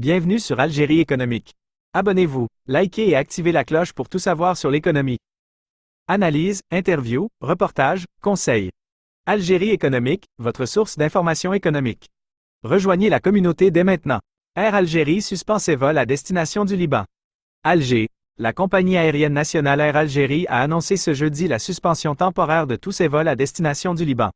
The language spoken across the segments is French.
Bienvenue sur Algérie économique. Abonnez-vous, likez et activez la cloche pour tout savoir sur l'économie. Analyse, interview, reportage, conseils. Algérie économique, votre source d'information économique. Rejoignez la communauté dès maintenant. Air Algérie suspend ses vols à destination du Liban. Alger. La compagnie aérienne nationale Air Algérie a annoncé ce jeudi la suspension temporaire de tous ses vols à destination du Liban.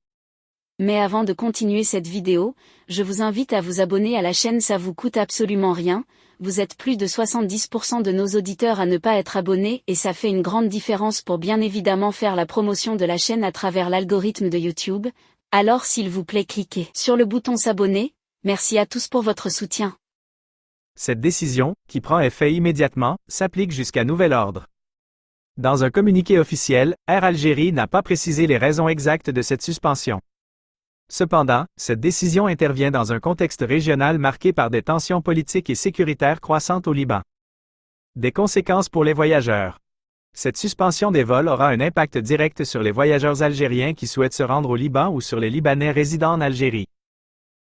Mais avant de continuer cette vidéo, je vous invite à vous abonner à la chaîne, ça vous coûte absolument rien, vous êtes plus de 70% de nos auditeurs à ne pas être abonnés et ça fait une grande différence pour bien évidemment faire la promotion de la chaîne à travers l'algorithme de YouTube, alors s'il vous plaît cliquez sur le bouton s'abonner, merci à tous pour votre soutien. Cette décision, qui prend effet immédiatement, s'applique jusqu'à nouvel ordre. Dans un communiqué officiel, Air Algérie n'a pas précisé les raisons exactes de cette suspension. Cependant, cette décision intervient dans un contexte régional marqué par des tensions politiques et sécuritaires croissantes au Liban. Des conséquences pour les voyageurs. Cette suspension des vols aura un impact direct sur les voyageurs algériens qui souhaitent se rendre au Liban ou sur les Libanais résidant en Algérie.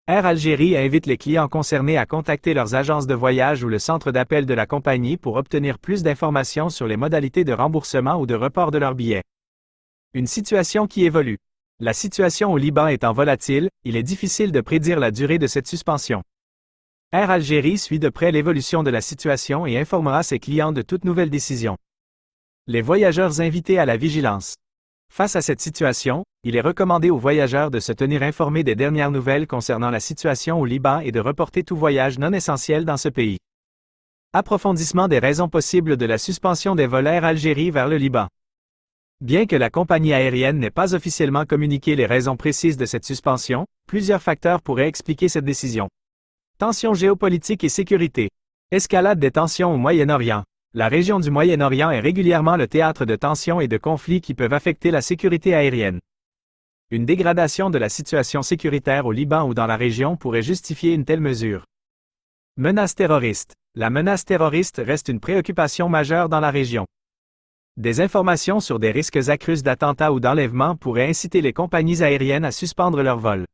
Air Algérie invite les clients concernés à contacter leurs agences de voyage ou le centre d'appel de la compagnie pour obtenir plus d'informations sur les modalités de remboursement ou de report de leurs billets. Une situation qui évolue. La situation au Liban étant volatile, il est difficile de prédire la durée de cette suspension. Air Algérie suit de près l'évolution de la situation et informera ses clients de toute nouvelle décision. Les voyageurs invités à la vigilance. Face à cette situation, il est recommandé aux voyageurs de se tenir informés des dernières nouvelles concernant la situation au Liban et de reporter tout voyage non essentiel dans ce pays. Approfondissement des raisons possibles de la suspension des vols Air Algérie vers le Liban. Bien que la compagnie aérienne n'ait pas officiellement communiqué les raisons précises de cette suspension, plusieurs facteurs pourraient expliquer cette décision. Tensions géopolitiques et sécurité. Escalade des tensions au Moyen-Orient. La région du Moyen-Orient est régulièrement le théâtre de tensions et de conflits qui peuvent affecter la sécurité aérienne. Une dégradation de la situation sécuritaire au Liban ou dans la région pourrait justifier une telle mesure. Menace terroriste. La menace terroriste reste une préoccupation majeure dans la région. Des informations sur des risques accrus d'attentats ou d'enlèvements pourraient inciter les compagnies aériennes à suspendre leurs vols.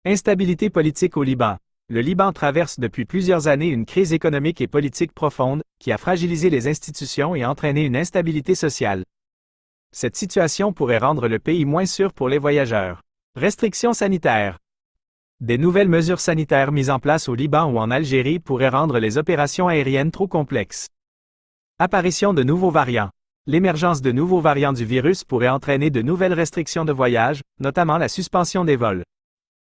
Instabilité politique au Liban. Le Liban traverse depuis plusieurs années une crise économique et politique profonde, qui a fragilisé les institutions et entraîné une instabilité sociale. Cette situation pourrait rendre le pays moins sûr pour les voyageurs. Restrictions sanitaires. Des nouvelles mesures sanitaires mises en place au Liban ou en Algérie pourraient rendre les opérations aériennes trop complexes. Apparition de nouveaux variants. L'émergence de nouveaux variants du virus pourrait entraîner de nouvelles restrictions de voyage, notamment la suspension des vols.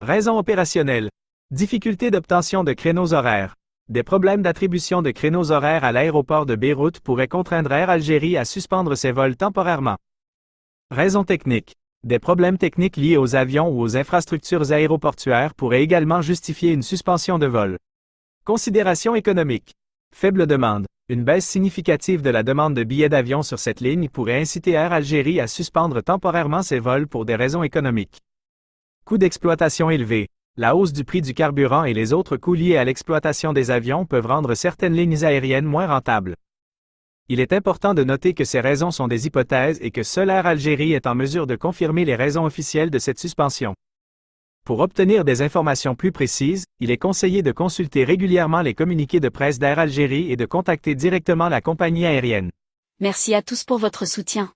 Raisons opérationnelles. Difficulté d'obtention de créneaux horaires. Des problèmes d'attribution de créneaux horaires à l'aéroport de Beyrouth pourraient contraindre Air Algérie à suspendre ses vols temporairement. Raisons techniques. Des problèmes techniques liés aux avions ou aux infrastructures aéroportuaires pourraient également justifier une suspension de vol. Considérations économiques. Faible demande. Une baisse significative de la demande de billets d'avion sur cette ligne pourrait inciter Air Algérie à suspendre temporairement ses vols pour des raisons économiques. Coûts d'exploitation élevés. La hausse du prix du carburant et les autres coûts liés à l'exploitation des avions peuvent rendre certaines lignes aériennes moins rentables. Il est important de noter que ces raisons sont des hypothèses et que seule Air Algérie est en mesure de confirmer les raisons officielles de cette suspension. Pour obtenir des informations plus précises, il est conseillé de consulter régulièrement les communiqués de presse d'Air Algérie et de contacter directement la compagnie aérienne. Merci à tous pour votre soutien.